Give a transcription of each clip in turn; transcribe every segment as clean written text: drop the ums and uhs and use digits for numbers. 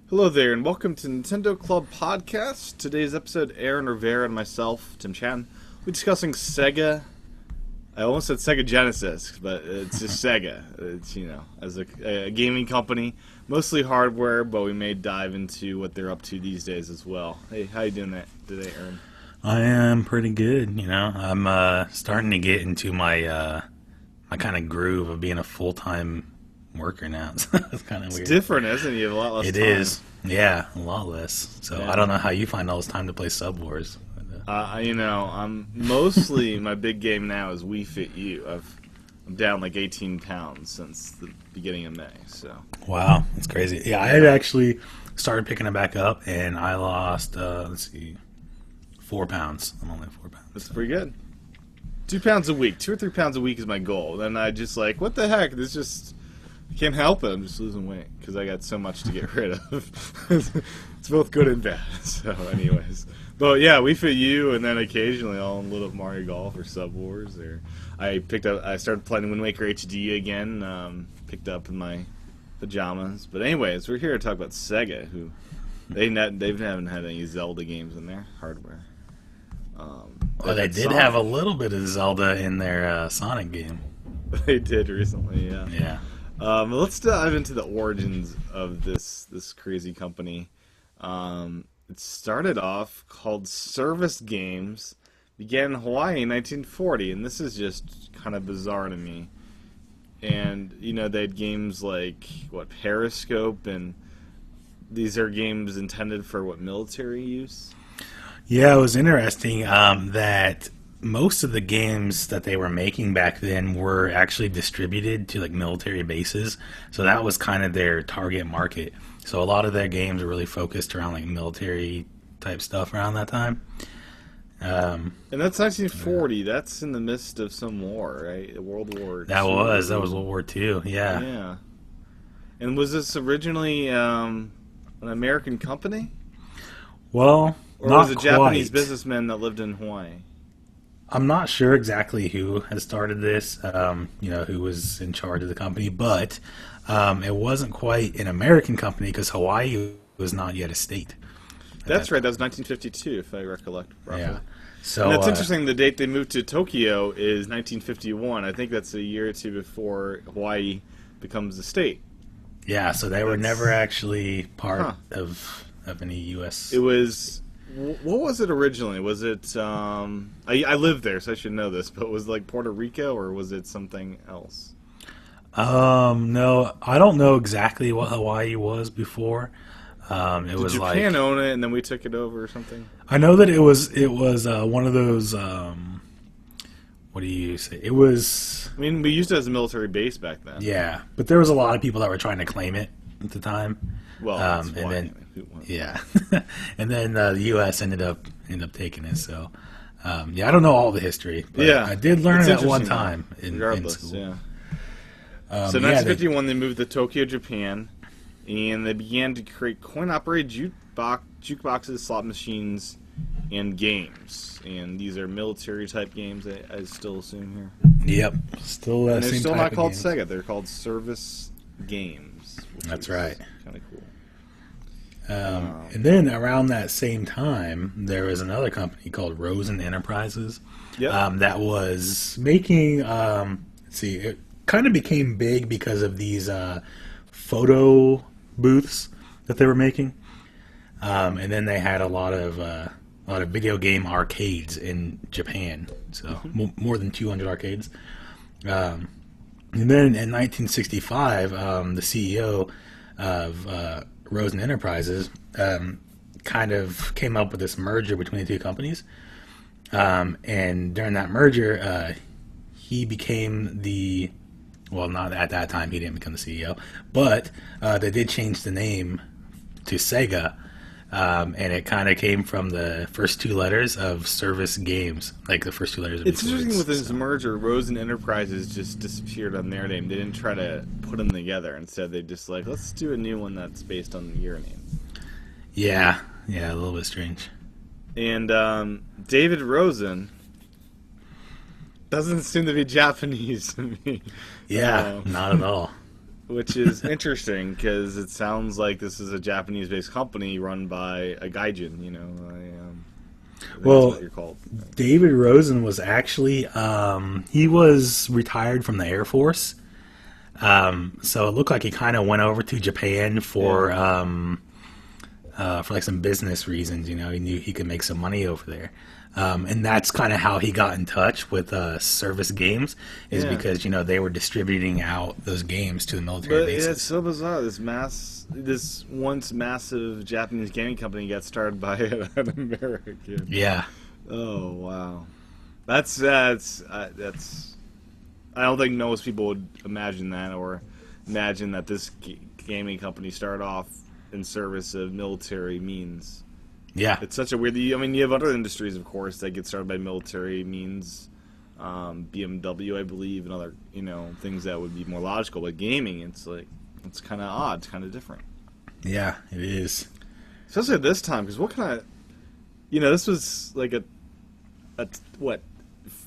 Hello there, and welcome to Nintendo Club Podcast. Today's episode, Aaron Rivera and myself, Tim Chan, we're discussing Sega. I almost said Sega Genesis, but it's just Sega. It's, as a gaming company, mostly hardware, but we may dive into what they're up to these days as well. Hey, how you doing today, Aaron? I am pretty good, I'm starting to get into my my kind of groove of being a full-time worker now. So it's kind of weird. It's different, isn't it? You have a lot less time. It is. Yeah, a lot less. So Yeah. I don't know how you find all this time to play Sub Wars. I'm mostly, my big game now is Wii Fit U. I'm down like 18 pounds since the beginning of May, so. Wow, that's crazy. Yeah, I had actually started picking it back up, and I lost, 4 pounds. I'm only 4 pounds. That's pretty good. 2 pounds a week. 2 or 3 pounds a week is my goal. Then I just like, what the heck? I can't help it. I'm just losing weight because I got so much to get rid of. It's both good and bad. So, anyways. But yeah, we Fit You, and then occasionally I'll load up Mario Golf or Sub Wars. Or I started playing Wind Waker HD again. Picked up in my pajamas. But anyways, we're here to talk about Sega, who they haven't had any Zelda games in their hardware. Well, they did have a little bit of Zelda in their Sonic game. They did recently, yeah. Yeah. Let's dive into the origins of this crazy company. It started off called Service Games, began in Hawaii in 1940, and this is just kind of bizarre to me. And, they had games like, Periscope, and these are games intended for, military use? Yeah, it was interesting that most of the games that they were making back then were actually distributed to military bases, so that was kind of their target market. So a lot of their games were really focused around military type stuff around that time. And that's 1940. That's in the midst of some war, right? World War II. That was World War II. Yeah. Yeah. And was this originally an American company? Well, or not was it a Japanese quite. businessman that lived in Hawaii? I'm not sure exactly who had started this, who was in charge of the company, but it wasn't quite an American company because Hawaii was not yet a state. That's right. That was 1952, if I recollect properly. Yeah. So and that's interesting. The date they moved to Tokyo is 1951. I think that's a year or two before Hawaii becomes a state. Yeah, so they were never actually part of any U.S. It was. What was it originally? Was it? I lived there, so I should know this. But was it Puerto Rico, or was it something else? No, I don't know exactly what Hawaii was before. It was Japan own it, and then we took it over, or something. I know that it was one of those. What do you say? It was. I mean, we used it as a military base back then. Yeah, but there was a lot of people that were trying to claim it at the time. Well, and then yeah, and then the U.S. ended up taking it. So I don't know all the history, but yeah, I did learn it at one interesting, time in school. Yeah. So 1951, they moved to Tokyo, Japan, and they began to create coin-operated jukeboxes, slot machines, and games. And these are military-type games, I still assume here. Yep, still and they're same still type not of called games. Sega. They're called Service Games. That's right. Kind of cool. And then around that same time, there was another company called Rosen Enterprises that was making. It kind of became big because of these photo booths that they were making, and then they had a lot of video game arcades in Japan. So more than 200 arcades. And then in 1965, the CEO of Rosen Enterprises kind of came up with this merger between the two companies. And during that merger, he became not at that time, he didn't become the CEO, but they did change the name to Sega. And it kind of came from the first two letters of Service Games, the first two letters of It's each interesting words, with this merger, Rosen Enterprises just disappeared on their name. They didn't try to put them together. Instead, they just let's do a new one that's based on your name. Yeah, a little bit strange. And David Rosen doesn't seem to be Japanese to me. Yeah, not at all. which is interesting because it sounds like this is a Japanese-based company run by a gaijin. I think Well, that's what you're called. David Rosen was actually he was retired from the Air Force, so it looked like he kind of went over to Japan for like some business reasons. He knew he could make some money over there. And that's kind of how he got in touch with Service Games, is because they were distributing out those games to the military bases. It's so bizarre. This once massive Japanese gaming company got started by an American. Yeah. Oh wow, that's. I don't think most people would imagine that, or imagine that this gaming company started off in service of military means. Yeah. It's such a weird... I mean, you have other industries, of course, that get started by military means. BMW, I believe, and other, things that would be more logical. But gaming, it's kind of odd. It's kind of different. Yeah, it is. Especially at this time, because what kind of... this was like what,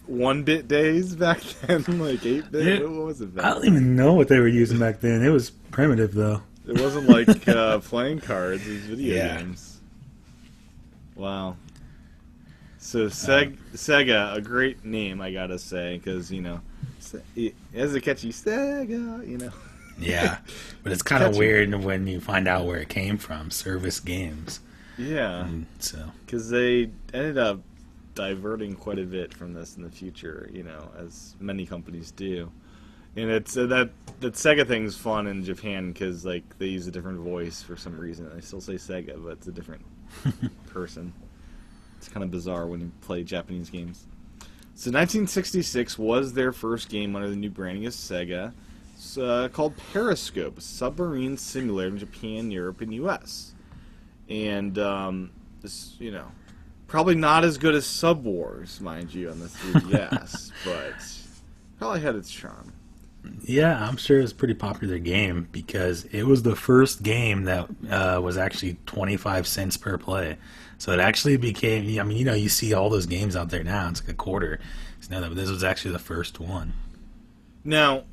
1-bit days back then? Like 8-bit? What was it back then? I don't even know what they were using back then. It was primitive, though. It wasn't like playing cards. It was video games. Wow. So Sega, a great name, I gotta say, because it has a catchy Sega, Yeah, but it's kind of weird when you find out where it came from. Service Games. Yeah. Because they ended up diverting quite a bit from this in the future, as many companies do. And it's that Sega thing's fun in Japan because they use a different voice for some reason. They still say Sega, but it's a different person. It's kind of bizarre when you play Japanese games. So 1966 was their first game under the new branding of Sega. It's called Periscope, a submarine simulator in Japan, Europe, and U.S. And this, probably not as good as Sub Wars, mind you, on the 3DS, but probably had its charm. Yeah, I'm sure it's a pretty popular game because it was the first game that was actually 25 cents per play. So it actually became, you see all those games out there now. It's like a quarter. So this was actually the first one. Now,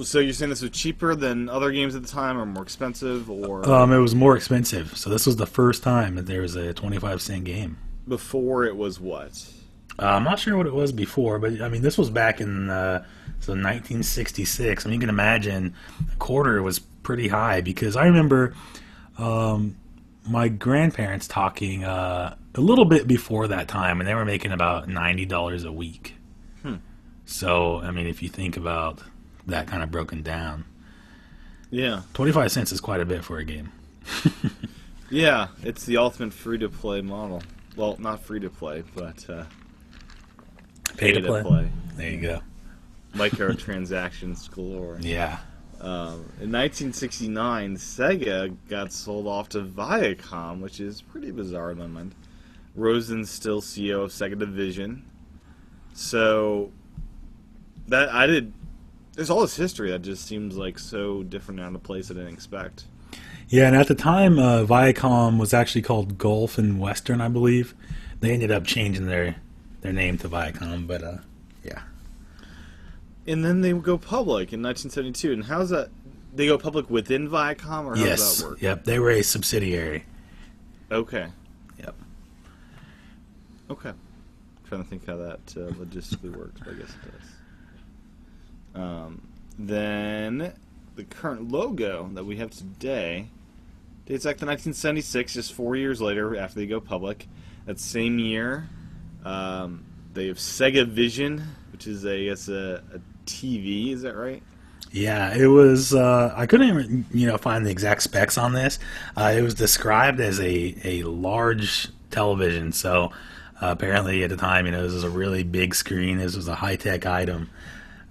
so you're saying this was cheaper than other games at the time, or more expensive, or? It was more expensive. So this was the first time that there was a 25-cent game. Before it was what? I'm not sure what it was before, but this was back in 1966. You can imagine a quarter was pretty high because I remember my grandparents talking a little bit before that time, and they were making about $90 a week. So, if you think about that kind of broken down, 25 cents is quite a bit for a game. Yeah, it's the ultimate free-to-play model. Well, not free-to-play, but pay to play. There you go. Microtransactions galore. Yeah. In 1969, Sega got sold off to Viacom, which is pretty bizarre in my mind. Rosen's still CEO of Sega Division. So, there's all this history that just seems like so different out of place I didn't expect. Yeah, and at the time, Viacom was actually called Gulf and Western, I believe. They ended up changing their name to Viacom, but yeah. And then they would go public in 1972. And how's that? They go public within Viacom, or how does that work? Yep, they were a subsidiary. Okay. Yep. Okay. I'm trying to think how that logistically works, but I guess it does. Then the current logo that we have today dates back to 1976, just 4 years later after they go public. That same year, they have Sega Vision, which is a TV. Is that right? Yeah, it was. I couldn't even find the exact specs on this. It was described as a large television. So apparently at the time, this was a really big screen. This was a high-tech item.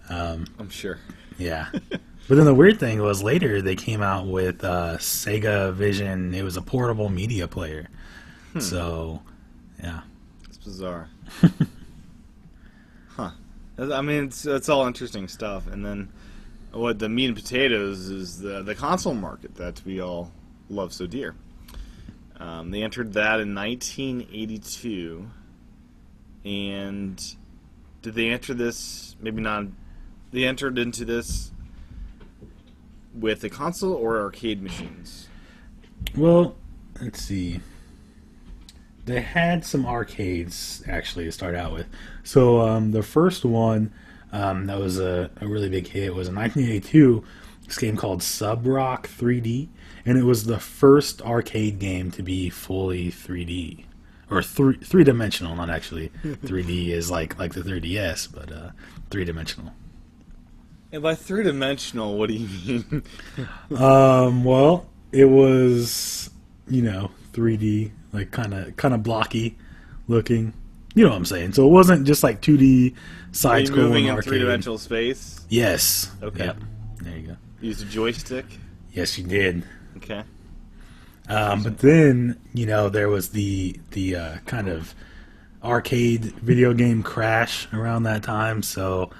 I'm sure. Yeah. But then the weird thing was later they came out with Sega Vision. It was a portable media player. So, yeah. It's bizarre. Huh. It's all interesting stuff. And then what the meat and potatoes is the console market that we all love so dear. They entered that in 1982. And did they enter this? Maybe not. They entered into this with the console or arcade machines? Well, let's see. They had some arcades, actually, to start out with. So the first one that was a really big hit was in 1982, this game called Sub Rock 3D. And it was the first arcade game to be fully 3D. Or three-dimensional, not actually. 3D is like the 3DS, but three-dimensional. And by three-dimensional, what do you mean? Well, it was, 3D, like kind of blocky looking. You know what I'm saying? So it wasn't just like 2D side-scrolling moving in arcade. three-dimensional space? Yes. Okay. Yep. There you go. Used a joystick? Yes, you did. Okay. But then, there was the kind of arcade video game crash around that time. So,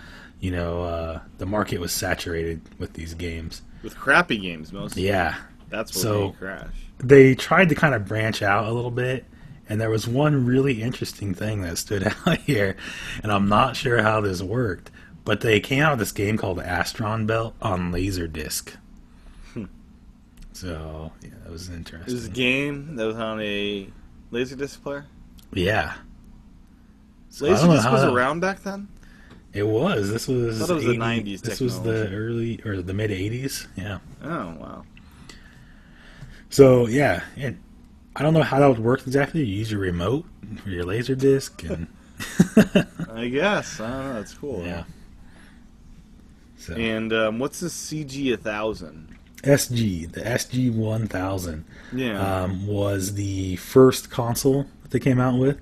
the market was saturated with these games. With crappy games, mostly. Yeah. That's what So made crash. they tried to kind of branch out a little bit. And there was one really interesting thing that stood out here. And I'm not sure how this worked. But they came out with this game called Astron Belt on Laserdisc. So, yeah, that was interesting. It was a game that was on a Laserdisc player? Yeah. So Laserdisc was around back then? It was. This was. I thought it was the 90s This was the technology. early or the mid 80s. Yeah. Oh, wow. So yeah, I don't know how that would work exactly. You use your remote for your laser disc, and I guess. I don't know. That's cool. yeah. So And what's the CG-1000? SG, the SG 1000, Yeah. was the first console that they came out with.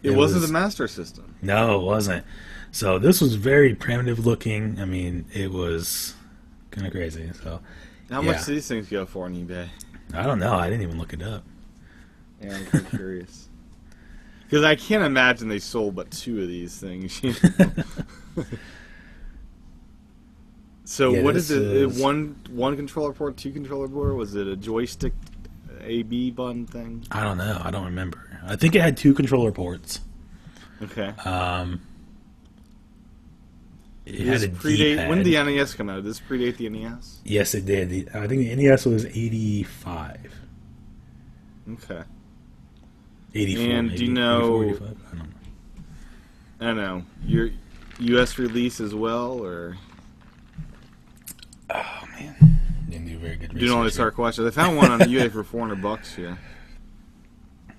It wasn't the Master System. No, it wasn't. So this was very primitive looking. I mean, it was kind of crazy. So How much do these things go for on eBay? I don't know. I didn't even look it up. Yeah, I'm kind of curious. Because I can't imagine they sold but 2 of these things. So Yeah, what this is it? is- One controller port, 2 controller port? Was it a joystick A/B button thing? I don't know. I don't remember. I think it had 2 controller ports. Okay. It had a predate. D-pad. When did the NES come out? Did this predate the NES? Yes, it did. I think the NES was 85. Okay. 84. And maybe. do you know- 84, 85? I don't know. I don't know. Your U.S. release as well, or Oh, man. Didn't do very good research. do you know all these here. hard questions? I found one on eBay for $400 here.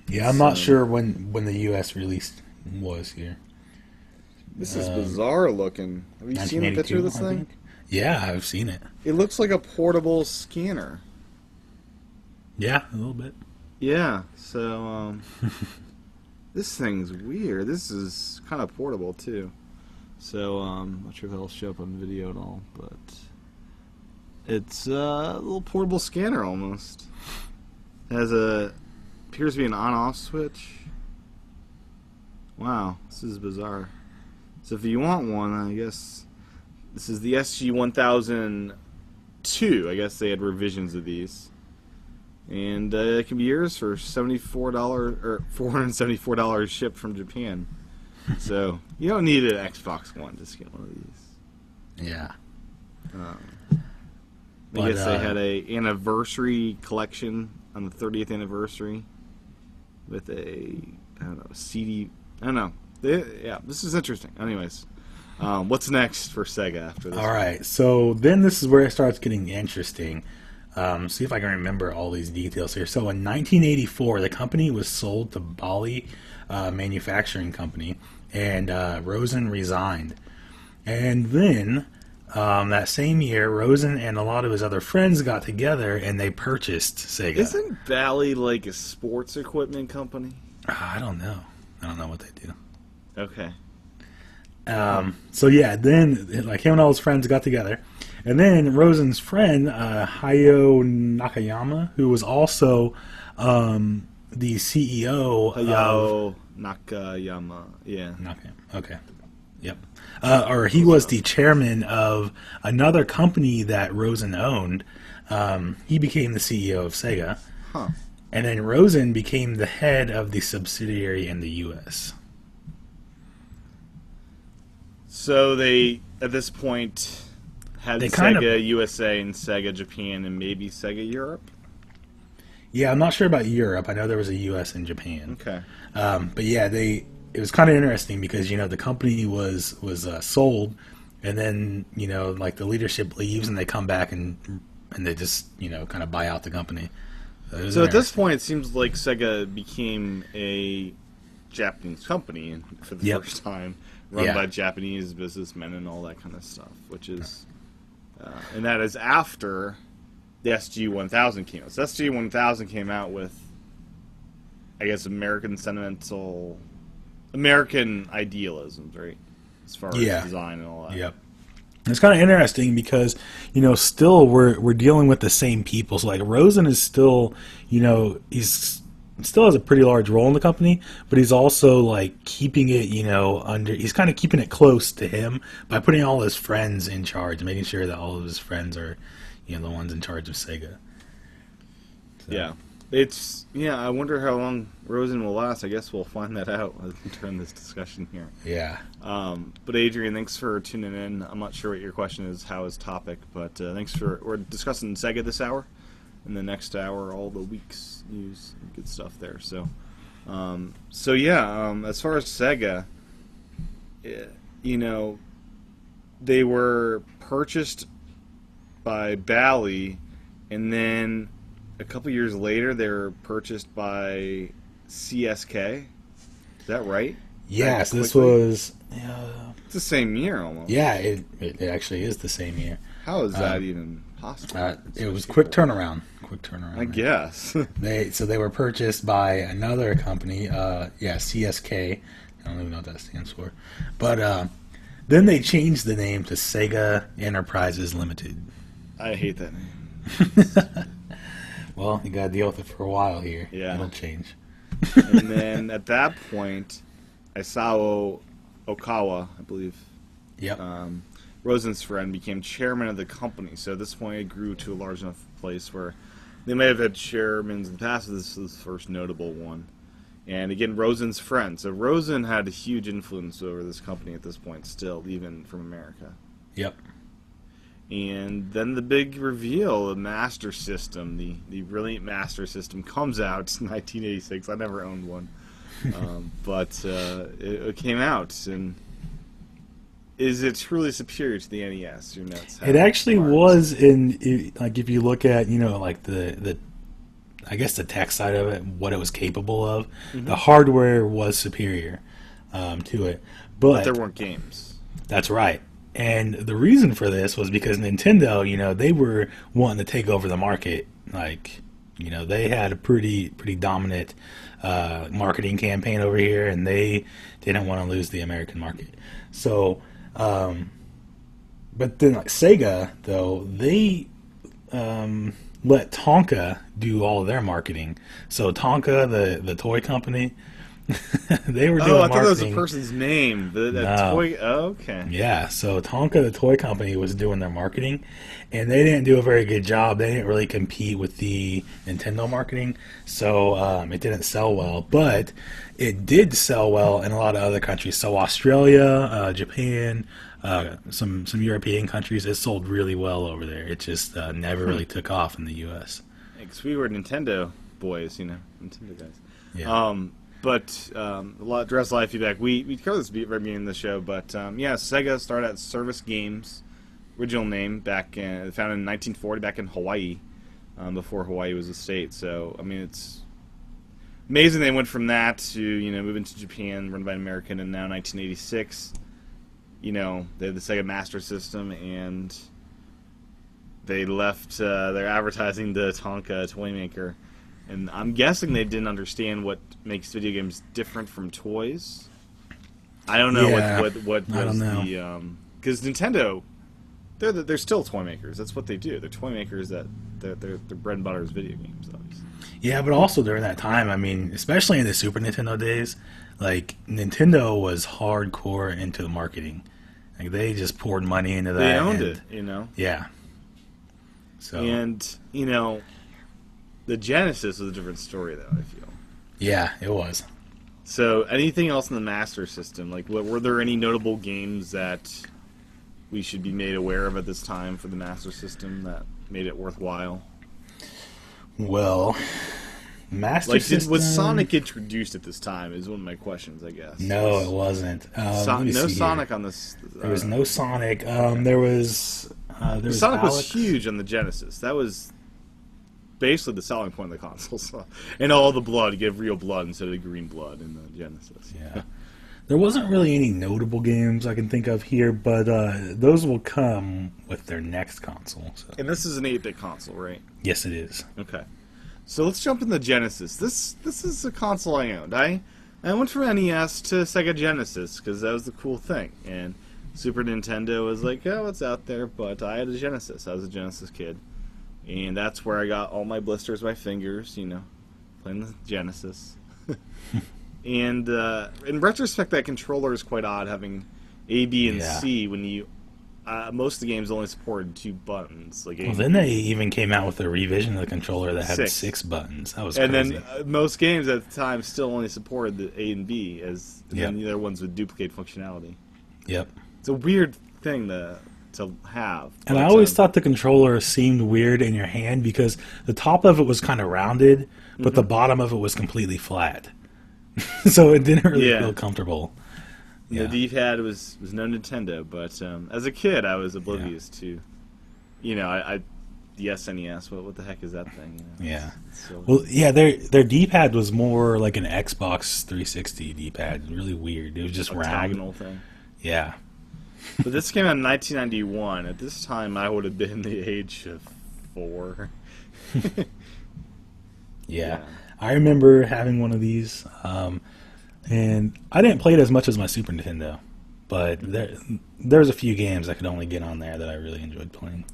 Yeah, I'm not sure when the U.S. release was here. This is bizarre looking. Have you seen a picture of this 1982, I thing? think. Yeah, I've seen it. It looks like a portable scanner. Yeah, a little bit. Yeah, so this thing's weird. This is kind of portable too. So not sure if that'll show up on video at all, but it's a little portable scanner almost. It has appears to be an on-off switch. Wow, this is bizarre. So if you want one, I guess this is the SG-1002. I guess they had revisions of these. And it can be yours for $74 or $474 shipped from Japan. So you don't need an Xbox One to get one of these. Yeah. I But, guess they had a anniversary collection on the 30th anniversary with a CD. I don't know. Yeah, this is interesting. Anyways, what's next for Sega after this? All right, so then this is where it starts getting interesting. See if I can remember all these details here. So in 1984, the company was sold to Bally Manufacturing Company, and Rosen resigned. And then that same year, Rosen and a lot of his other friends got together and they purchased Sega. Isn't Bally like a sports equipment company? I don't know. I don't know what they do. Okay. So yeah, then like him and all his friends got together, and then Rosen's friend Hayao Nakayama, who was also the CEO of Hayao Nakayama. Yeah. Okay, yep. Or he was the chairman of another company that Rosen owned. He became the CEO of Sega, Huh. and then Rosen became the head of the subsidiary in the U.S. So they, at this point, had they Sega USA and Sega Japan and maybe Sega Europe. Yeah, I'm not sure about Europe. I know there was a US and Japan. Okay. But yeah, it was kind of interesting because the company was sold, and then like the leadership leaves and they come back and they just kind of buy out the company. So at this point, it seems like Sega became a Japanese company for the first time, run by Japanese businessmen and all that kind of stuff, which is, and that is after the SG-1000 came out. So SG-1000 came out with, I guess, American idealisms, right? As far as design and all that. Yep. It's kind of interesting because, still we're dealing with the same people. So like Rosen is still, he's still has a pretty large role in the company, but he's also like keeping it, he's kind of keeping it close to him by putting all his friends in charge, making sure that all of his friends are, the ones in charge of Sega. So. Yeah. I wonder how long Rosen will last. I guess we'll find that out during this discussion here. Yeah. But Adrian, thanks for tuning in. I'm not sure what your question is, how is topic, but we're discussing Sega this hour. In the next hour, all the week's news and good stuff there. So, as far as Sega, they were purchased by Bally, and then a couple years later, they were purchased by CSK. Is that right? Yes, this was... it's the same year, almost. Yeah, it actually is the same year. How is that even possible? It was quick turnaround. I guess. They were purchased by another company, CSK. I don't even know what that stands for. But then they changed the name to Sega Enterprises Limited. I hate that name. Well, you got to deal with it for a while here. Yeah. It'll change. And then at that point, Isao Okawa, I believe, Rosen's friend, became chairman of the company. So at this point, it grew to a large enough place where they may have had chairmen in the past, but this is the first notable one. And again, Rosen's friend. So Rosen had a huge influence over this company at this point still, even from America. Yep. And then the big reveal, the Master System, the brilliant Master System, comes out in 1986. I never owned one. But it came out, and is it truly superior to the NES? It actually was, if you look at, like the I guess the tech side of it, what it was capable of, the hardware was superior to it. But there weren't games. That's right. And the reason for this was because Nintendo, they were wanting to take over the market. Like, they had a pretty dominant marketing campaign over here, and they didn't want to lose the American market. So, but then like Sega, though, they let Tonka do all of their marketing. So Tonka, the toy company, they were doing marketing. I thought that was a person's name. Toy. Oh, okay. Yeah, so Tonka, the toy company, was doing their marketing, and they didn't do a very good job. They didn't really compete with the Nintendo marketing, so it didn't sell well. But it did sell well in a lot of other countries. So Australia, Japan, some European countries, it sold really well over there. It just never really took off in the U.S. Because we were Nintendo boys, Nintendo guys. Yeah. But a lot of live feedback. We covered this right beginning of the show, but Sega started at Service Games, original name, founded in 1940 back in Hawaii, before Hawaii was a state. So it's amazing they went from that to moving to Japan, run by an American, and now 1986, they had the Sega Master System, and they left their advertising to Tonka, a toy maker. And I'm guessing they didn't understand what makes video games different from toys. I don't know what was the because Nintendo, they're still toy makers. That's what they do. They're toy makers that their bread and butter is video games, obviously. Yeah, but also during that time, especially in the Super Nintendo days, like Nintendo was hardcore into the marketing. Like they just poured money into that. They owned it, Yeah. So the Genesis was a different story, though, I feel. Yeah, it was. So, anything else in the Master System? Like, were there any notable games that we should be made aware of at this time for the Master System that made it worthwhile? Well, Master System... Was Sonic introduced at this time is one of my questions, I guess. No, it wasn't. No Sonic on this... there was no Sonic. There was Sonic Alex. was huge on the Genesis. That was basically the selling point of the console. And all the blood, you get real blood instead of the green blood in the Genesis. Yeah. There wasn't really any notable games I can think of here, but those will come with their next console. So. And this is an 8-bit console, right? Yes, it is. Okay. So let's jump in the Genesis. This is a console I owned. I went from NES to Sega Genesis because that was the cool thing. And Super Nintendo was like, oh, it's out there, but I had a Genesis. I was a Genesis kid. And that's where I got all my blisters, my fingers, playing the Genesis. And in retrospect, that controller is quite odd, having A, B, and C when you... most of the games only supported 2 buttons. Then they even came out with a revision of the controller that had 6 buttons. That was crazy. And then most games at the time still only supported the A and B, and then the other ones would duplicate functionality. Yep. It's a weird thing to have. And I always thought the controller seemed weird in your hand because the top of it was kind of rounded, but the bottom of it was completely flat. So it didn't really feel comfortable. The D-pad was no Nintendo, but as a kid I was oblivious to, the SNES. What the heck is that thing? Yeah. Well, yeah, their D-pad was more like an Xbox 360 D-pad. Really weird. It was just round. Octagonal thing. Yeah. But this came out in 1991. At this time, I would have been the age of 4. Yeah. I remember having one of these, and I didn't play it as much as my Super Nintendo, but there's a few games I could only get on there that I really enjoyed playing.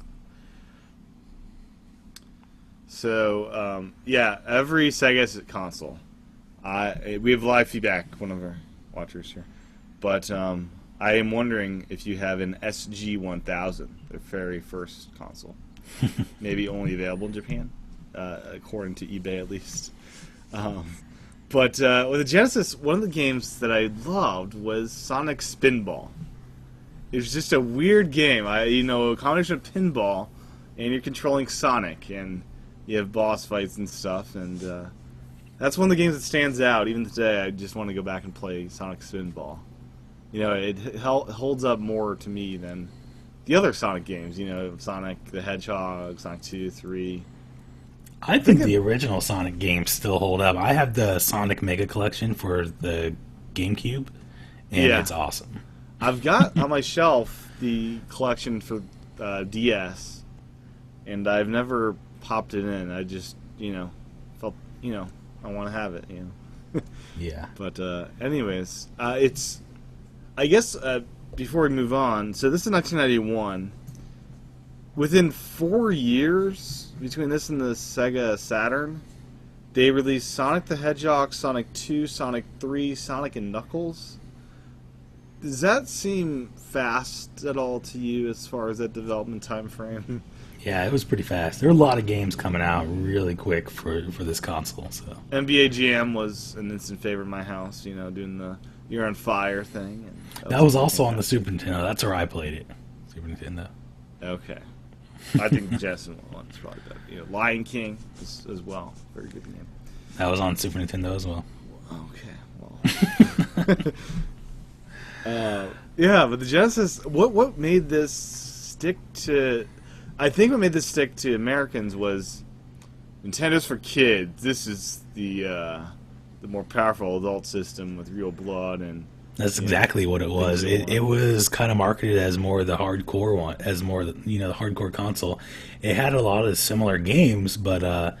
So, every Sega console, we have live feedback, one of our watchers here, but I am wondering if you have an SG-1000, their very first console. Maybe only available in Japan, according to eBay at least. But with the Genesis, one of the games that I loved was Sonic Spinball. It was just a weird game. A combination of pinball, and you're controlling Sonic, and you have boss fights and stuff, and that's one of the games that stands out. Even today, I just want to go back and play Sonic Spinball. It holds up more to me than the other Sonic games. Sonic the Hedgehog, Sonic 2, 3. I think the original Sonic games still hold up. I have the Sonic Mega Collection for the GameCube, and it's awesome. I've got on my shelf the collection for DS, and I've never popped it in. I just, felt, I want to have it, Yeah. But anyways, I guess before we move on, so this is 1991. Within 4 years between this and the Sega Saturn, they released Sonic the Hedgehog, Sonic 2, Sonic 3, Sonic and Knuckles. Does that seem fast at all to you as far as that development time frame? Yeah, it was pretty fast. There were a lot of games coming out really quick for this console. So NBA Jam was an instant favorite in my house, doing the You're on Fire thing. And that was also on the Super Nintendo. That's where I played it. Super Nintendo. Okay. I think the Jason one is probably better. Lion King as well. Very good game. That was on Super Nintendo as well. Okay, well. But the Genesis, what made this stick to... I think what made this stick to Americans was Nintendo's for kids. This is the more powerful adult system with real blood and... That's exactly what it was. It was kind of marketed as more the hardcore one, as more the hardcore console. It had a lot of similar games, but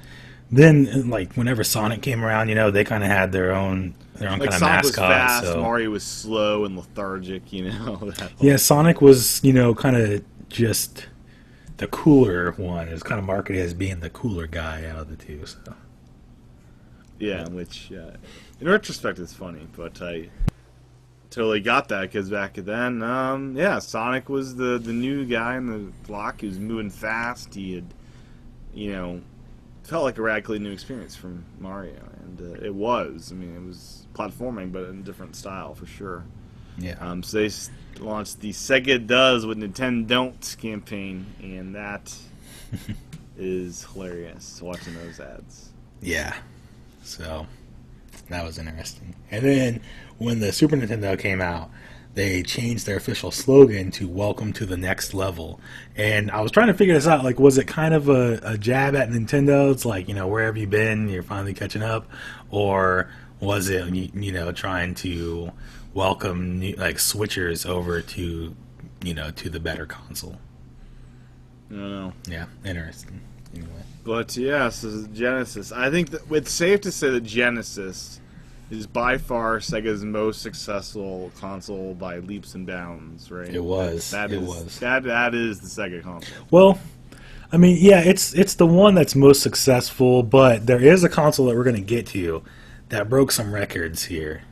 then like whenever Sonic came around, they kind of had their own kind of Sonic mascot. Was fast, so. Mario was slow and lethargic. Yeah, Sonic was kind of just the cooler one. It was kind of marketed as being the cooler guy out of the two. So. Yeah, which in retrospect is funny, but I totally got that because back then, Sonic was the new guy in the block. He was moving fast. He had, felt like a radically new experience from Mario, and it was. I mean, it was platforming, but in a different style for sure. Yeah. So they launched the Sega Does What Nintendo Don't campaign, and that is hilarious, watching those ads. Yeah. So that was interesting. And then when the Super Nintendo came out, they changed their official slogan to "Welcome to the Next Level." And I was trying to figure this out. Like, was it kind of a jab at Nintendo? It's like, where have you been? You're finally catching up. Or was it, trying to welcome switchers over to, to the better console? I don't know. Yeah, interesting. Anyway. But, yeah, so Genesis. I think that it's safe to say that Genesis is by far Sega's most successful console by leaps and bounds, right? It was. That is the Sega console. Well, I mean, yeah, it's the one that's most successful, but there is a console that we're going to get to that broke some records here.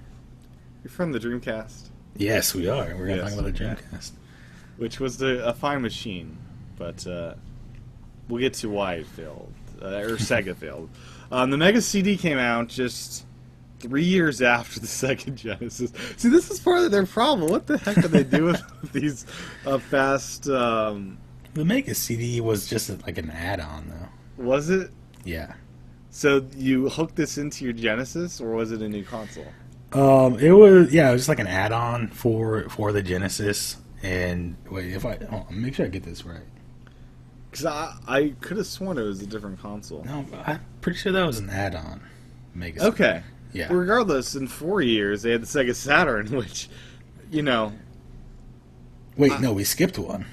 You're from the Dreamcast? Yes, we are. We're going to talk about the Dreamcast. Which was a fine machine, but we'll get to why it failed, or Sega failed. The Mega CD came out just 3 years after the Sega Genesis. See, this is part of their problem. What the heck are they doing with these fast... The Mega CD was just like an add-on, though. Was it? Yeah. So you hooked this into your Genesis, or was it a new console? It was just like an add-on for the Genesis. And wait, make sure I get this right. Because I could have sworn it was a different console. No, I'm pretty sure that was an add-on. Mega CD. Okay. Yeah. Regardless, in 4 years, they had the Sega Saturn, which, Wait, no, we skipped one.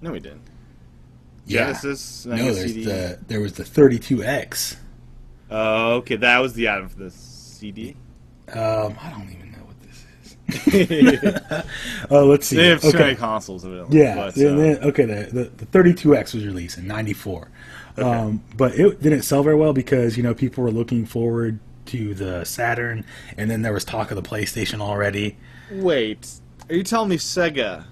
No, we didn't. Yeah. Genesis, No, there was the 32X. Oh, okay, that was the add-on for the CD? I don't even know what this is. Let's see. They have too many consoles available. Yeah. But, the 32X was released in '94. Okay. But it didn't sell very well because, people were looking forward to the Saturn, and then there was talk of the PlayStation already. Wait, are you telling me Sega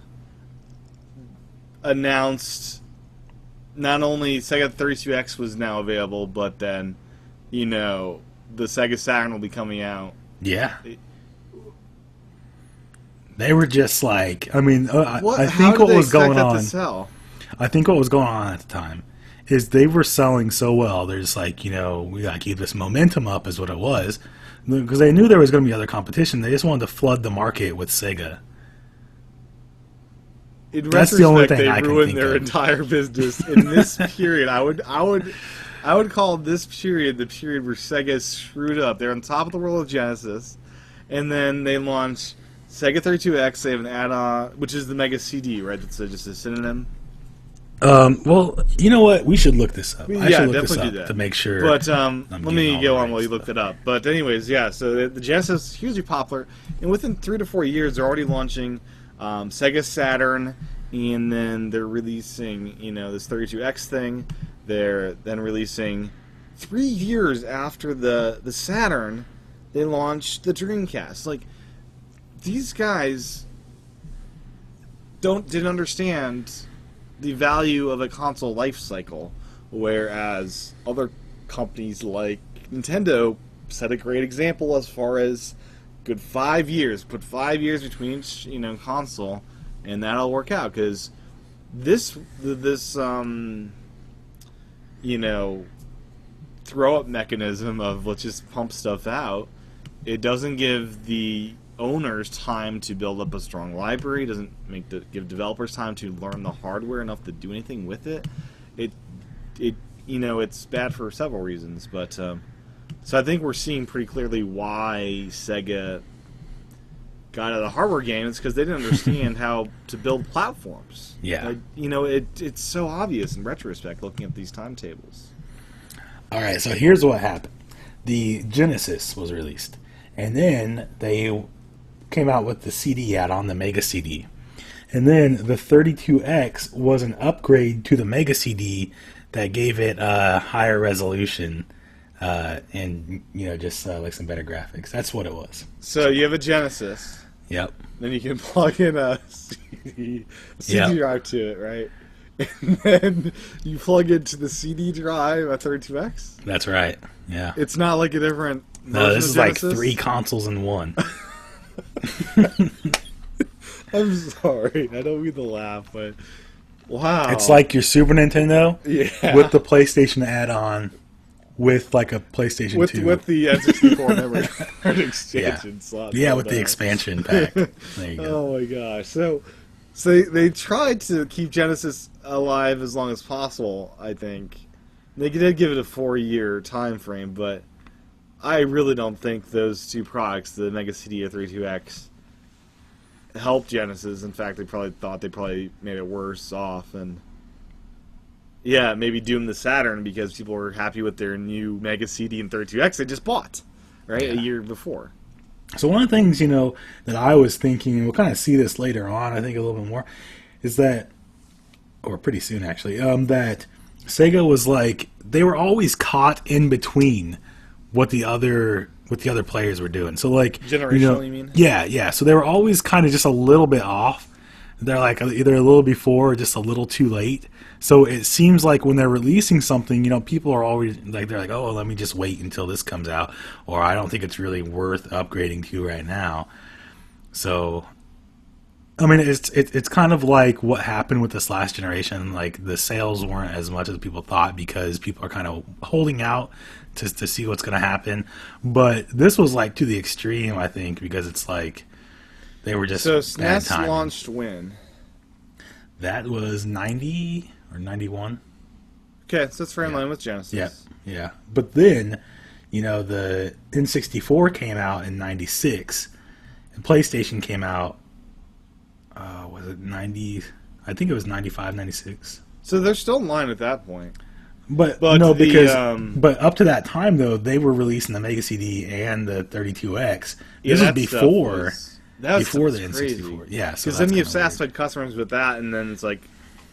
announced not only Sega 32X was now available, but then, the Sega Saturn will be coming out? Yeah. They were just like, I mean, I think what was going on. I think what was going on at the time is they were selling so well. They're just like, we got to keep this momentum up is what it was. Because they knew there was going to be other competition. They just wanted to flood the market with Sega. In retrospect, they ruined their entire business in this period. I would call this period the period where Sega screwed up. They're on top of the world of Genesis, and then they launched Sega 32X. They have an add-on, which is the Mega CD, right? That's just a synonym. Well, you know what? We should look this up. I should look definitely this up do that to make sure. But let me go on while you look it up. But anyways, yeah. So the Genesis is hugely popular, and within 3 to 4 years, they're already launching Sega Saturn, and then they're releasing this 32X thing. They're then releasing 3 years after the Saturn, they launched the Dreamcast. Like, these guys didn't understand the value of a console life cycle, whereas other companies like Nintendo set a great example as far as good 5 years. Put 5 years between each console, and that'll work out. Because this throw up mechanism of let's just pump stuff out, it doesn't give the owners time to build up a strong library. Doesn't give developers time to learn the hardware enough to do anything with it. It's bad for several reasons. But so I think we're seeing pretty clearly why Sega got out of the hardware game. It's because they didn't understand how to build platforms. Yeah. It's so obvious in retrospect looking at these timetables. All right, so here's what happened. The Genesis was released, and then they came out with the CD add-on, the Mega CD. And then the 32X was an upgrade to the Mega CD that gave it a higher resolution and, just like some better graphics. That's what it was. So you have a Genesis. Yep. Then you can plug in a CD drive to it, right? And then you plug into the CD drive a 32X? That's right, yeah. It's not like a different... No, this is like 3 consoles in one. I'm sorry. I don't mean to laugh, but wow. It's like your Super Nintendo yeah. with the PlayStation add-on with like a PlayStation 2. With the N64 memory card expansion slot. Yeah, with the expansion pack. There you go. Oh my gosh. So they tried to keep Genesis alive as long as possible, I think. They did give it a 4-year time frame, but I really don't think those two products, the Mega CD or 32X, helped Genesis. In fact, they probably thought they probably made it worse off, and yeah, maybe doomed the Saturn because people were happy with their new Mega CD and 32X they just bought, right, a year before. So one of the things, that I was thinking, and we'll kind of see this later on, I think a little bit more, is that, or pretty soon actually, that Sega was like, they were always caught in between what the other players were doing. So like, generationally, you mean? Yeah. So they were always kind of just a little bit off. They're like either a little before or just a little too late. So it seems like when they're releasing something, people are always like, they're like, oh, let me just wait until this comes out, or I don't think it's really worth upgrading to right now. So, I mean, it's kind of like what happened with this last generation. Like the sales weren't as much as people thought because people are kind of holding out to see what's going to happen. But this was like to the extreme, I think, because it's like they were just so bad SNES timing. launched when? That was 90 or 91. Okay, so that's right in line with Genesis. Yeah. But then, the N64 came out in 96, and PlayStation came out, was it 90? I think it was 95, 96. So they're still in line at that point. But no, because but up to that time though, they were releasing the Mega CD and the 32X. This was before the N64. Crazy. Yeah, so because then you've satisfied customers with that, and then it's like,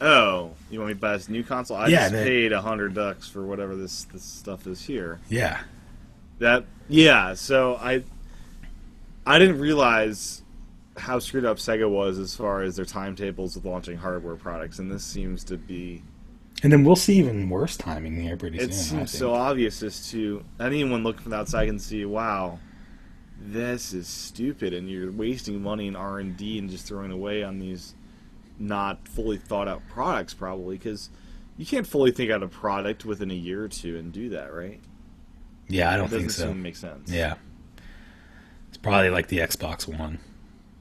oh, you want me to buy this new console? I just paid $100 for whatever this stuff is here. Yeah. So I didn't realize how screwed up Sega was as far as their timetables with launching hardware products, and this seems to be. And then we'll see even worse timing here pretty soon. It seems so obvious as to anyone looking from the outside can see, wow, this is stupid, and you're wasting money in R&D and just throwing away on these not fully thought out products, probably, because you can't fully think out a product within a year or two and do that, right? Yeah, I don't think so. Doesn't seem to make sense. Yeah, it's probably like the Xbox One.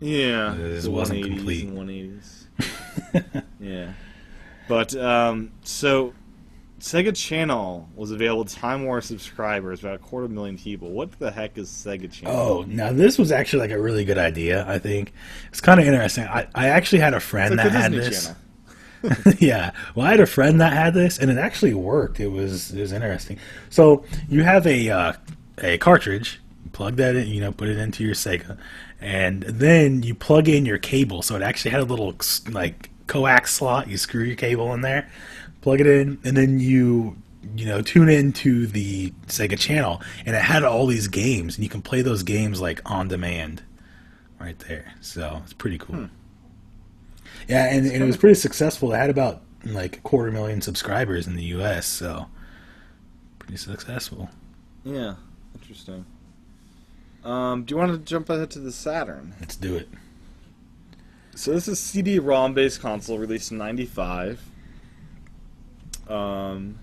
Yeah, it wasn't complete. And 180s. Yeah. But, so, Sega Channel was available to Time Warner subscribers, about 250,000 people. What the heck is Sega Channel? Oh, now this was actually like a really good idea, I think. It's kind of interesting. I actually had a friend that had this. Yeah. Well, I had a friend that had this, and it actually worked. It was interesting. So, you have a cartridge, plug that in, put it into your Sega, and then you plug in your cable. So it actually had a little, like, coax slot. You screw your cable in there, plug it in, and then you tune into the Sega Channel, and it had all these games, and you can play those games like on demand right there. So it's pretty cool. Yeah, and it was pretty successful. It had about like 250,000 subscribers in the US, so pretty successful. Yeah, interesting. Do you want to jump ahead to the Saturn? Let's do it. So this is CD-ROM based console released in '95, and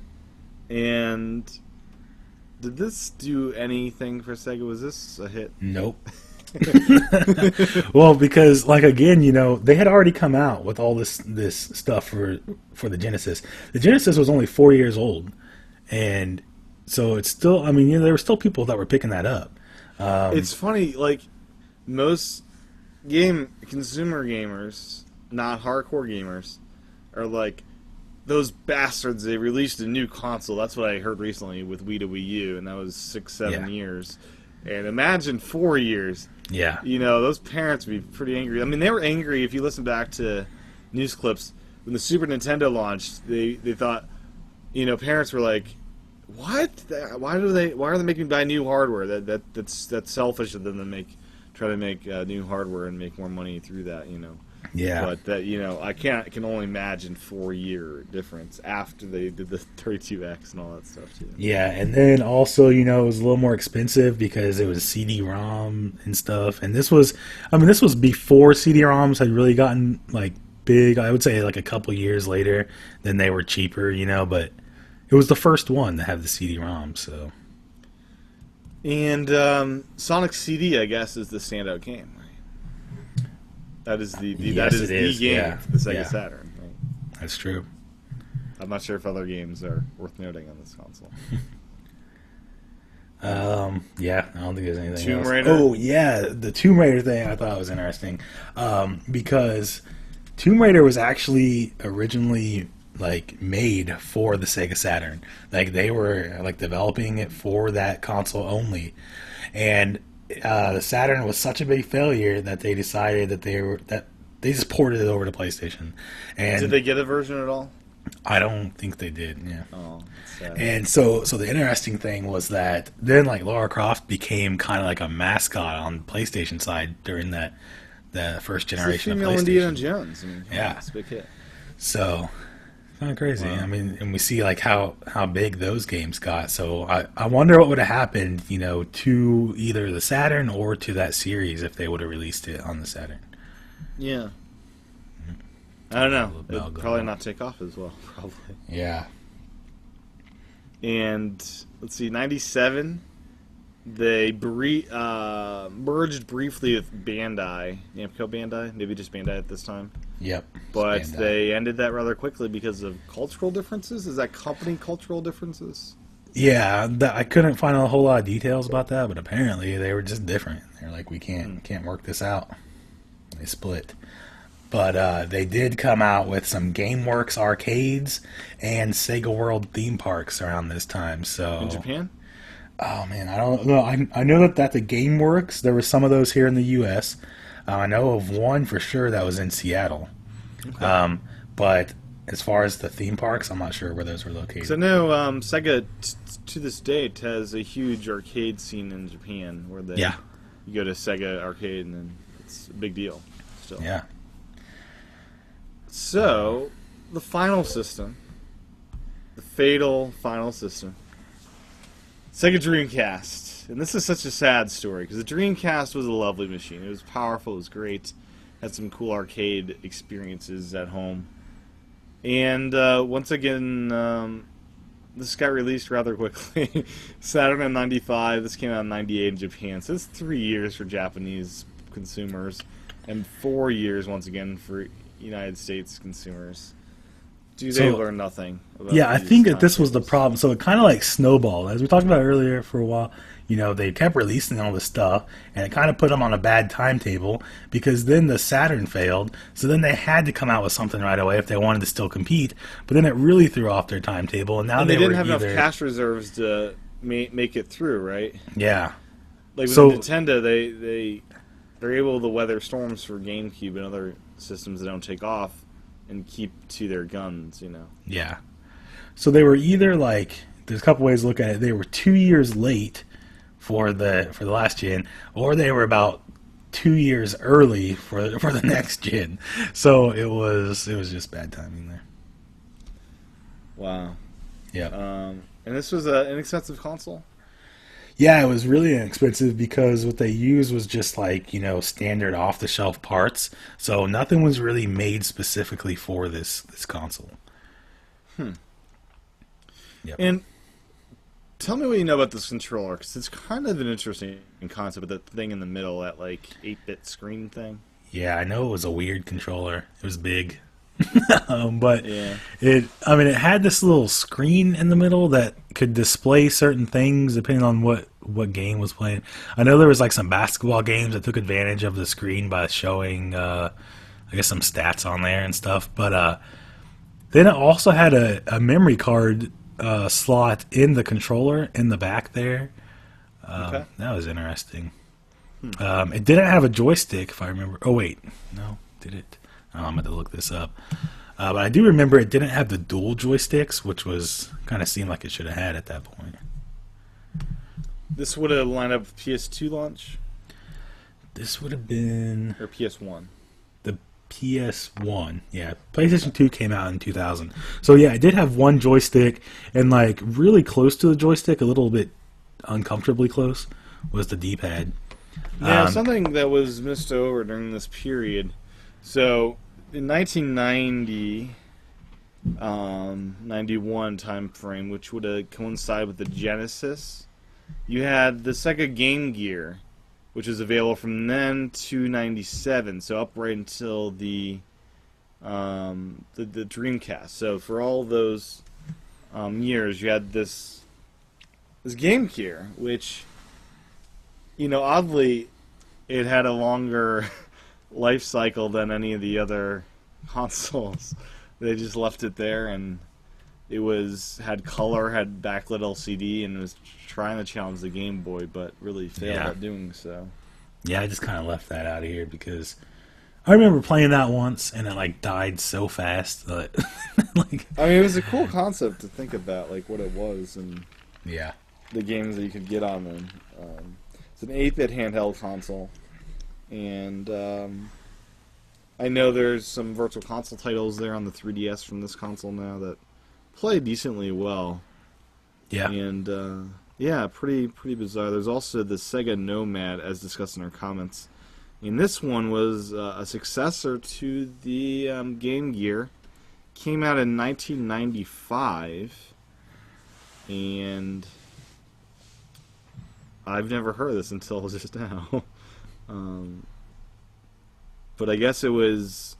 did this do anything for Sega? Was this a hit? Nope. Well, because like again, they had already come out with all this stuff for the Genesis. The Genesis was only 4 years old, and so it's still. I mean, there were still people that were picking that up. It's funny, like most consumer gamers, not hardcore gamers, are like, those bastards, they released a new console. That's what I heard recently with Wii to Wii U, and that was 6-7 years. And imagine 4 years. Yeah. Those parents would be pretty angry. I mean, they were angry if you listen back to news clips. When the Super Nintendo launched, they thought, parents were like, what? Why are they making me buy new hardware? That's selfish of them to try to make new hardware and make more money through that, Yeah. But that, I can only imagine 4-year difference after they did the 32X and all that stuff too. Yeah, and then also, it was a little more expensive because it was CD-ROM and stuff. And this was before CD-ROMs had really gotten like big. I would say like a couple years later, then they were cheaper, but it was the first one to have the CD-ROM, so. And Sonic CD, I guess, is the standout game. That is the game for the Sega Saturn. Right? That's true. I'm not sure if other games are worth noting on this console. Yeah, I don't think there's anything Tomb else. Raider? Oh, yeah, the Tomb Raider thing I thought was interesting. Because Tomb Raider was actually originally like made for the Sega Saturn. Like they were like developing it for that console only. And the Saturn was such a big failure that they decided that they just ported it over to PlayStation. And did they get a version at all? I don't think they did. Yeah. Oh, that's sad. And so the interesting thing was that then like Lara Croft became kind of like a mascot on the PlayStation side during the first generation of PlayStation. Indiana Jones. Yeah, it's a big hit. So kind of crazy. Wow. I mean, and we see like how big those games got. So I wonder what would have happened, to either the Saturn or to that series if they would have released it on the Saturn. Yeah. I don't know. It'd probably not take off as well, probably. Yeah. And let's see, 97, they merged briefly with Bandai, Namco Bandai, maybe just Bandai at this time. Yep. But they ended that rather quickly because of cultural differences. Is that company cultural differences? Yeah, I couldn't find a whole lot of details about that, but apparently they were just different. They're like, we can't work this out. They split. But they did come out with some GameWorks arcades and Sega World theme parks around this time. So in Japan? Oh man, I don't know. I know that the GameWorks, there were some of those here in the U.S. I know of one for sure that was in Seattle. Okay. But as far as the theme parks, I'm not sure where those were located. So no, Sega to this date has a huge arcade scene in Japan where you go to Sega arcade and then it's a big deal. Still. Yeah. So the final system, the fatal final system, Sega Dreamcast. And this is such a sad story because the Dreamcast was a lovely machine. It was powerful, it was great, had some cool arcade experiences at home. And once again, this got released rather quickly. Saturn in 95, this came out in 98 in Japan. So it's 3 years for Japanese consumers and 4 years, once again, for United States consumers. Do they learn nothing? Yeah, I think that this was the problem. So it kind of like snowballed. As we talked about earlier for a while, they kept releasing all this stuff, and it kind of put them on a bad timetable because then the Saturn failed. So then they had to come out with something right away if they wanted to still compete. But then it really threw off their timetable, and now they didn't have enough cash reserves to make it through, right? Yeah. Like with Nintendo, they're able to weather storms for GameCube and other systems that don't take off and keep to their guns, Yeah. So they were either like, there's a couple ways to look at it. They were 2 years late for the last gen, or they were about 2 years early for the next gen. So it was just bad timing there. Wow. Yeah. And this was an inexpensive console? Yeah, it was really inexpensive because what they used was just like, standard off-the-shelf parts. So nothing was really made specifically for this console. Yep. And tell me what you know about this controller, because it's kind of an interesting concept, that thing in the middle, that like 8-bit screen thing. Yeah, I know it was a weird controller. It was big. But it had this little screen in the middle that could display certain things depending on what game was playing. I know there was like some basketball games that took advantage of the screen by showing I guess some stats on there and stuff. But then it also had a memory card slot in the controller in the back there. That was interesting. It didn't have a joystick, if I remember. Oh wait, no, did it? I'm going to look this up. But I do remember it didn't have the dual joysticks, which was kind of seemed like it should have had at that point. This would have lined up with PS2 launch? This would have been... Or PS1? The PS1. Yeah, PlayStation 2 came out in 2000. So yeah, it did have one joystick, and like really close to the joystick, a little bit uncomfortably close, was the D-pad. Yeah, something that was missed over during this period. So in 1990, 91 time frame, which would coincide with the Genesis, you had the Sega Game Gear, which is available from then to 97, so up right until the Dreamcast. So for all those years, you had this Game Gear, which, you know, oddly, it had a longer life cycle than any of the other consoles. They just left it there, and it had color, had backlit LCD, and was trying to challenge the Game Boy, but really failed at doing so. Yeah, I just kind of left that out of here because I remember playing that once, and it like died so fast that like. I mean, it was a cool concept to think about, like what it was, and yeah, the games that you could get on them. It's an 8-bit handheld console, and I know there's some Virtual Console titles there on the 3DS from this console now that play decently well. Yeah. And, yeah, pretty bizarre. There's also the Sega Nomad, as discussed in our comments. And this one was a successor to the Game Gear. Came out in 1995. And I've never heard of this until just now. But I guess it was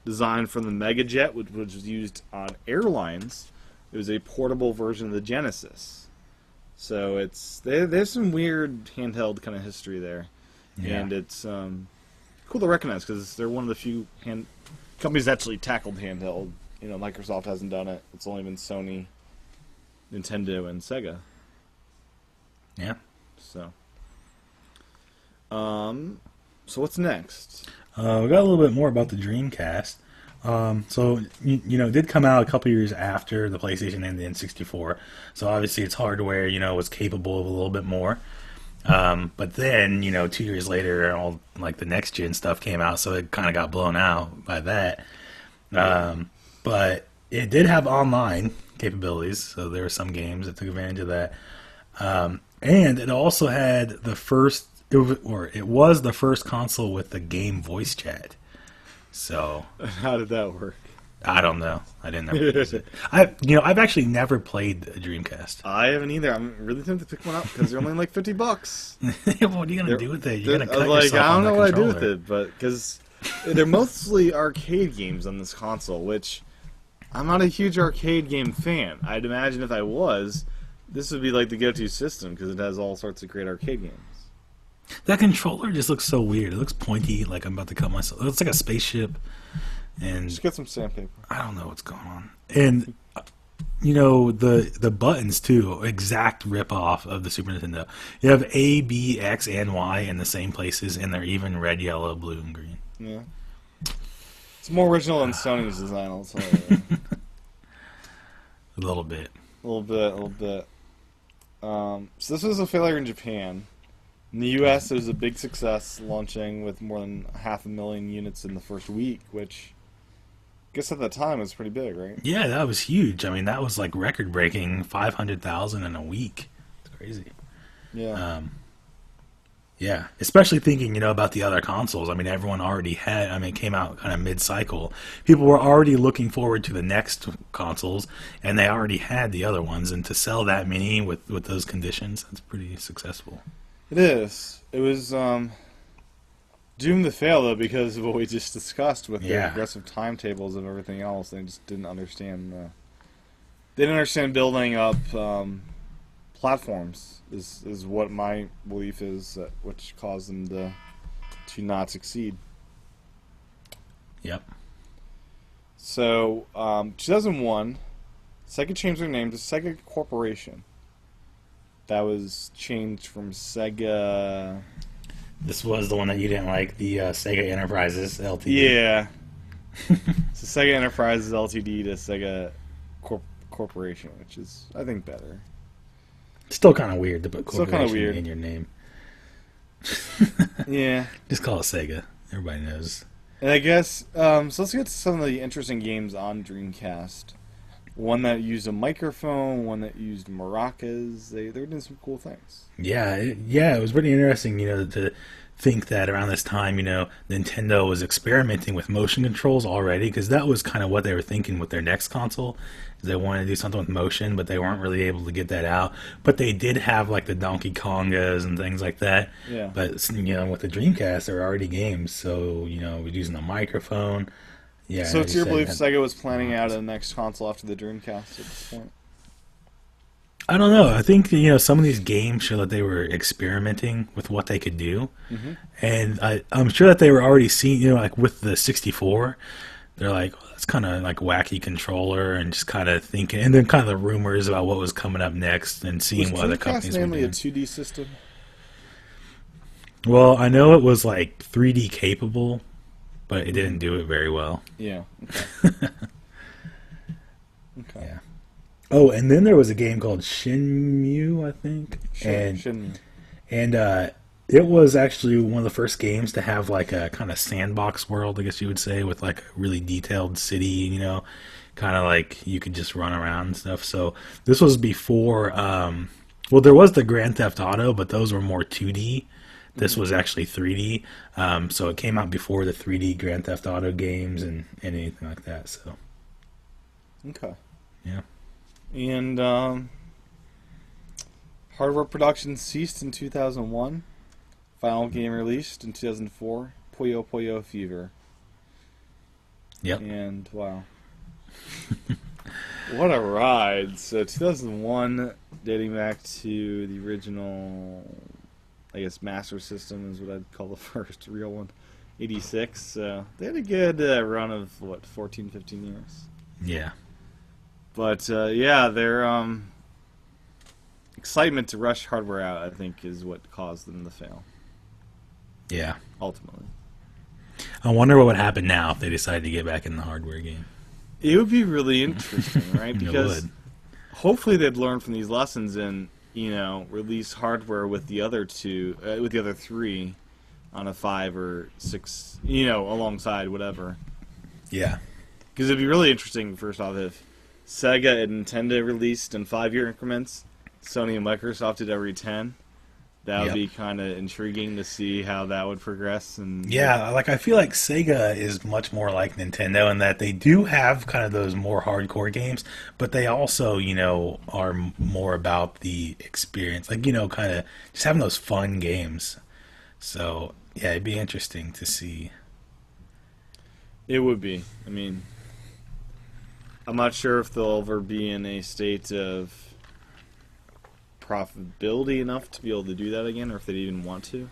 designed for the Megajet, which was used on airlines. It was a portable version of the Genesis. So there's some weird handheld kind of history there. Yeah. And it's cool to recognize because they're one of the few companies that actually tackled handheld. You know, Microsoft hasn't done it. It's only been Sony, Nintendo, and Sega. Yeah. So what's next? We got a little bit more about the Dreamcast. So, you know, it did come out a couple years after the PlayStation and the N64. So, obviously, its hardware, you know, was capable of a little bit more. But then, you know, 2 years later, all like the next gen stuff came out, so it kind of got blown out by that. But it did have online capabilities, so there were some games that took advantage of that. And it also had the first. It was the first console with the game voice chat. So how did that work? I don't know. I didn't ever use it. I've actually never played a Dreamcast. I haven't either. I'm really tempted to pick one up because they're only like $50. What are you gonna do with it? You're gonna cut like yourself I don't on know the what I do controller. with it, but because they're mostly arcade games on this console, which I'm not a huge arcade game fan. I'd imagine if I was, this would be like the go-to system because it has all sorts of great arcade games. That controller just looks so weird. It looks pointy, like I'm about to cut myself. It looks like a spaceship. And just get some sandpaper. I don't know what's going on. And you know the buttons too, exact rip off of the Super Nintendo. You have A, B, X, and Y in the same places, and they're even red, yellow, blue, and green. Yeah, it's more original than Sony's design. I'll tell you. A little bit. A little bit. So this was a failure in Japan. In the U.S., it was a big success, launching with more than 500,000 units in the first week, which I guess at that time was pretty big, right? Yeah, that was huge. I mean, that was like record-breaking, 500,000 in a week. It's crazy. Yeah. Yeah, especially thinking, you know, about the other consoles. I mean, everyone already had, it came out kind of mid-cycle. People were already looking forward to the next consoles, and they already had the other ones. And to sell that many with those conditions, that's pretty successful. It is. It was doomed to fail, though, because of what we just discussed with the aggressive timetables of everything else. They just didn't understand. They didn't understand building up platforms. Is what my belief is, which caused them to not succeed. Yep. So, 2001, Sega changed their name to Sega Corporation. That was changed from Sega. This was the one that you didn't like, the Sega Enterprises Ltd. Yeah. So Sega Enterprises Ltd. to Sega Corporation, which is, I think, better. Still kind of weird to put corporation in your name. Yeah. Just call it Sega. Everybody knows. And I guess so. Let's get to some of the interesting games on Dreamcast. One that used a microphone, one that used maracas. They're doing some cool things. Yeah, it was pretty interesting, to think that around this time, Nintendo was experimenting with motion controls already, because that was kind of what they were thinking with their next console. They wanted to do something with motion, but they weren't really able to get that out. But they did have like the Donkey Kongas and things like that. Yeah. But with the Dreamcast, there were already games, so we're using a microphone. Yeah. So it's your belief Sega was planning out a next console after the Dreamcast at this point? I don't know. I think some of these games show that they were experimenting with what they could do, and I'm sure that they were already seeing, like with the 64, they're like, well, that's kind of like wacky controller, and just kind of thinking, and then kind of the rumors about what was coming up next, and seeing what other companies were doing. Was Dreamcast mainly a 2D system? Well, I know it was like 3D capable, but it didn't do it very well. Yeah. Okay. Okay. Yeah. Oh, and then there was a game called Shenmue, I think. Shenmue. And it was actually one of the first games to have like a kind of sandbox world, I guess you would say, with like a really detailed city, kind of like you could just run around and stuff. So this was before, well, there was the Grand Theft Auto, but those were more 2D. This was actually 3D. So it came out before the 3D Grand Theft Auto games and anything like that. So. Okay. Yeah. And hardware production ceased in 2001. Final game released in 2004. Puyo Puyo Fever. Yep. And wow. What a ride. So 2001, dating back to the original, I guess, Master System is what I'd call the first real one. 86. So they had a good run of, 14, 15 years. Yeah. But, yeah, their excitement to rush hardware out, I think, is what caused them to fail. Yeah. Ultimately. I wonder what would happen now if they decided to get back in the hardware game. It would be really interesting, right? Because it would. Hopefully they'd learn from these lessons and, release hardware with the other three on a 5 or 6, alongside whatever. Yeah. Because it'd be really interesting, first off, if Sega and Nintendo released in 5-year increments, Sony and Microsoft did every 10. That would be kind of intriguing to see how that would progress. And yeah, like I feel like Sega is much more like Nintendo in that they do have kind of those more hardcore games, but they also, are more about the experience, like, kind of just having those fun games. So, yeah, it'd be interesting to see. It would be. I mean, I'm not sure if they'll ever be in a state of profitability enough to be able to do that again, or if they even want to.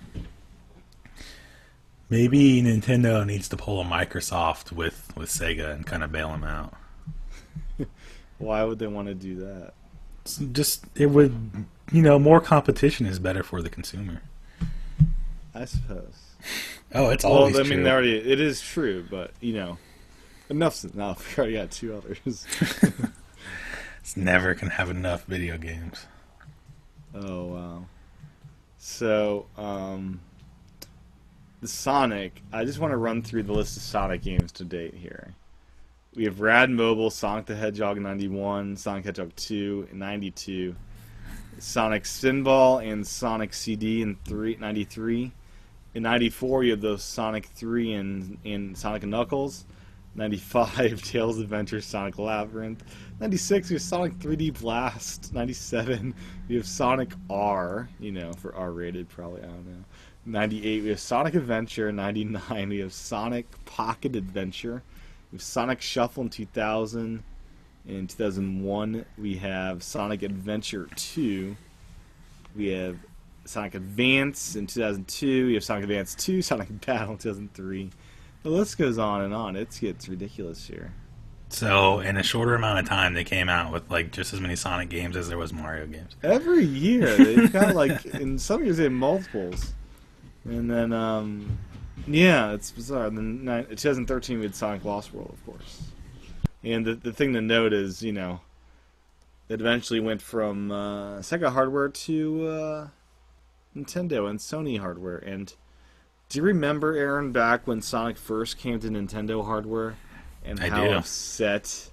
Maybe Nintendo needs to pull a Microsoft with Sega and kind of bail them out. Why would they want to do that? It would, more competition is better for the consumer. I suppose. Oh, it's always true. I mean, it is true, but, enough's enough. We already got 2 others. It's never can have enough video games. Oh, wow. So, the Sonic, I just want to run through the list of Sonic games to date here. We have Rad Mobile, Sonic the Hedgehog in 91, Sonic Hedgehog 2 in 92, Sonic Spinball and Sonic CD in 93. In 94, you have those Sonic 3 and Sonic and Knuckles. 95, Tails Adventure, Sonic Labyrinth. 96, you have Sonic 3D Blast. 97, you have Sonic R, for R-rated, probably, I don't know. 98, we have Sonic Adventure. 99, we have Sonic Pocket Adventure. We have Sonic Shuffle in 2000. In 2001, we have Sonic Adventure 2. We have Sonic Advance in 2002. We have Sonic Advance 2, Sonic Battle in 2003. The list goes on and on. It gets ridiculous here. So, in a shorter amount of time, they came out with like just as many Sonic games as there was Mario games. Every year, they've got like in some years they have multiples, and then yeah, it's bizarre. Then 2013 we had Sonic Lost World, of course. And the thing to note is, it eventually went from Sega hardware to Nintendo and Sony hardware, and Do you remember, Aaron, back when Sonic first came to Nintendo hardware, and how upset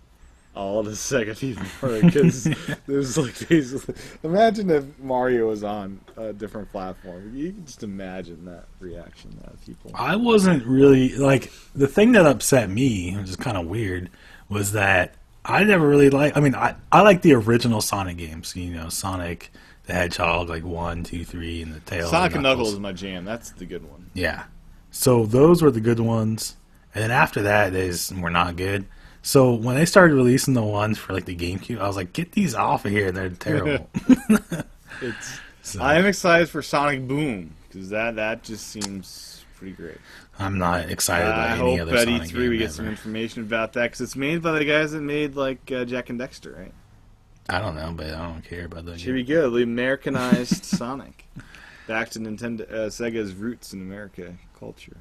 all the Sega people were? Because there's like basically, imagine if Mario was on a different platform. You can just imagine that reaction of people. I wasn't really like the thing that upset me, which is kind of weird, was that I never really liked. I mean, I like the original Sonic games. You know, Sonic the Hedgehog, like 1, 2, 3, and the Tails. Sonic and Knuckles is my jam. That's the good one. Yeah. So those were the good ones, and then after that, they were not good. So when they started releasing the ones for like the GameCube, I was like, "Get these off of here! They're terrible." I am excited for Sonic Boom because that just seems pretty great. I'm not excited about any other Sonic game. I hope at E3 we get some information about that because it's made by the guys that made like Jack and Dexter, right? I don't know, but I don't care about that. Should be good. The Americanized Sonic, back to Nintendo, Sega's roots in America culture,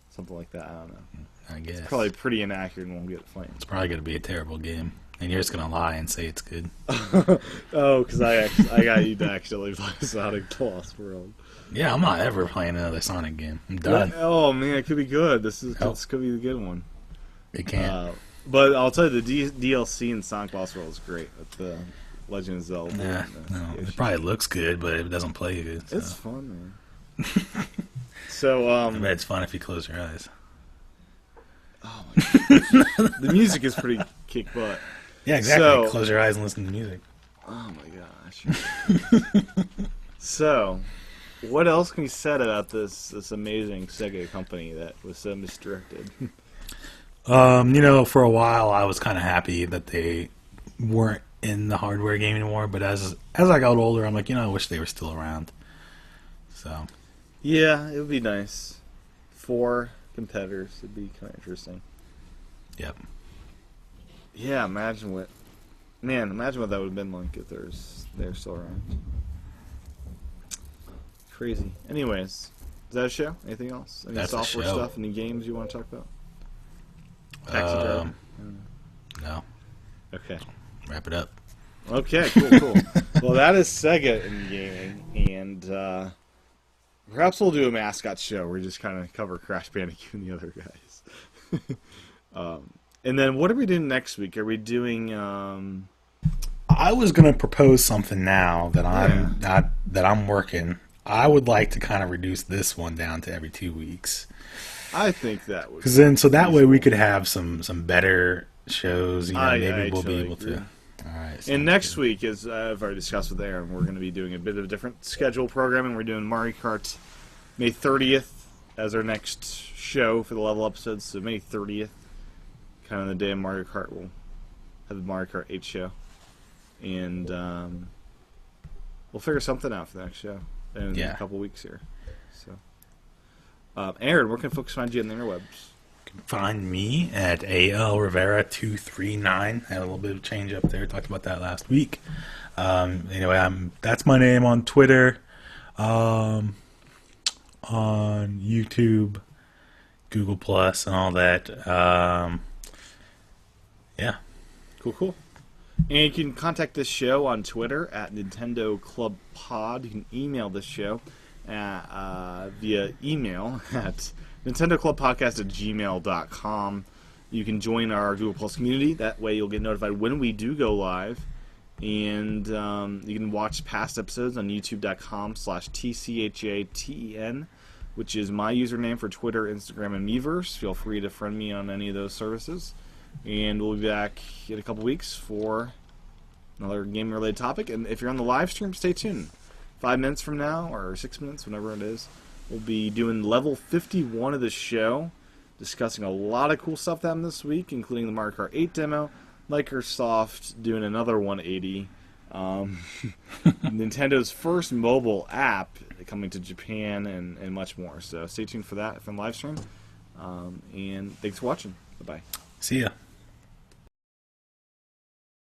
something like that. I don't know. I guess it's probably pretty inaccurate and won't get flamed. It's probably going to be a terrible game, and you're just going to lie and say it's good. Oh, because I got you to actually play Sonic the Lost World. Yeah, I'm not ever playing another Sonic game. I'm done. Oh man, it could be good. This could be the good one. It can't. But I'll tell you, the DLC in Sonic Lost World is great. With the Legend of Zelda. No, it probably looks good, but it doesn't play good. So. It's fun, man. So I bet it's fun if you close your eyes. Oh my gosh. The music is pretty kick butt. Yeah, exactly. So, close your eyes and listen to music. Oh my gosh. So, what else can be said about this amazing Sega company that was so misdirected? For a while I was kind of happy that they weren't in the hardware game anymore, but as I got older, I'm like, I wish they were still around. So, yeah, it would be nice. 4 competitors, it'd be kind of interesting. Yep. Yeah, imagine what that would have been like if they're still around. Crazy. Anyways, is that a show? Anything else? Any software stuff? Any games you want to talk about? Taxi Driver? No. Okay. Wrap it up. Okay, cool. Well, that is Sega in gaming, and perhaps we'll do a mascot show where we just kind of cover Crash Bandicoot and the other guys. And then what are we doing next week? Are we doing... I was going to propose something now that I'm working. I would like to kind of reduce this one down to every 2 weeks. I think that would. Because then, so that way we could have some better shows. Maybe we'll be able to. All right. And next week, as I've already discussed with Aaron, we're going to be doing a bit of a different schedule programming. We're doing Mario Kart May 30th as our next show for the level episodes. So May 30th, kind of the day of Mario Kart, we'll have the Mario Kart 8 show. And we'll figure something out for the next show in a couple weeks here. So, Aaron, where can folks find you on the interwebs? You can find me at AL Rivera 239. Had a little bit of change up there. Talked about that last week. Anyway, that's my name on Twitter, on YouTube, Google Plus, and all that. Yeah. Cool. And you can contact this show on Twitter at Nintendo Club Pod. You can email this show via email at nintendoclubpodcast@gmail.com. You can join our Google Plus community. That way you'll get notified when we do go live. And you can watch past episodes on youtube.com/TCHATEN, which is my username for Twitter, Instagram, and Miiverse. Feel free to friend me on any of those services. And we'll be back in a couple weeks for another game-related topic. And if you're on the live stream, stay tuned. 5 minutes from now, or 6 minutes, whenever it is, we'll be doing level 51 of the show, discussing a lot of cool stuff that happened this week, including the Mario Kart 8 demo, Microsoft doing another 180, Nintendo's first mobile app coming to Japan, and much more. So stay tuned for that from live stream. And thanks for watching. Bye-bye. See ya.